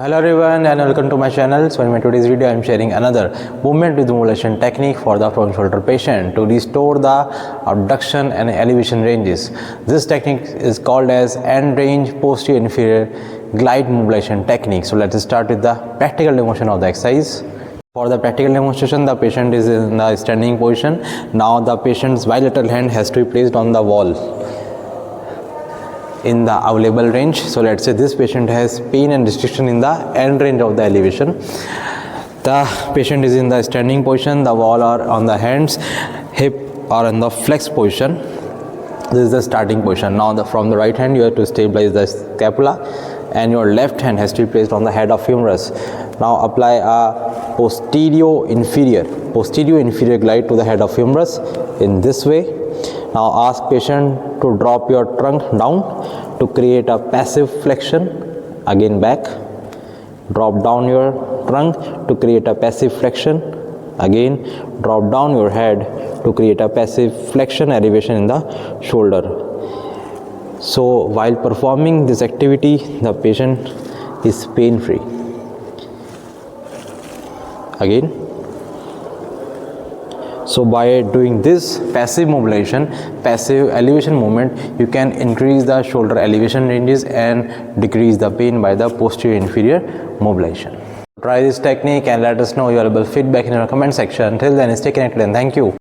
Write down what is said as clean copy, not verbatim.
Hello everyone and welcome to my channel. So in my today's video I am sharing another movement with mobilization technique for the front shoulder patient to restore the abduction and elevation ranges. This technique is called as end range posterior inferior glide mobilization technique. So let's start with the practical demonstration of the exercise. For the practical demonstration, the patient is in the standing position. Now the patient's bilateral hand has to be placed on the wall in the available range. So let's say this patient has pain and restriction in the end range of the elevation. The patient is in the standing position, the wall are on the hands, hip are in the flex position. This is the starting position. Now from the right hand you have to stabilize the scapula and your left hand has to be placed on the head of humerus. Now apply a posterior inferior glide to the head of humerus in this way. Now ask patient to drop your trunk down to create a passive flexion. Again back. Drop down your trunk to create a passive flexion. Again drop down your head to create a passive flexion elevation in the shoulder. So while performing this activity the patient is pain free. Again. So by doing this passive mobilization, passive elevation movement, you can increase the shoulder elevation ranges and decrease the pain by the posterior inferior mobilization. Try this technique and let us know your valuable feedback in your comment section. Till then, stay connected and thank you.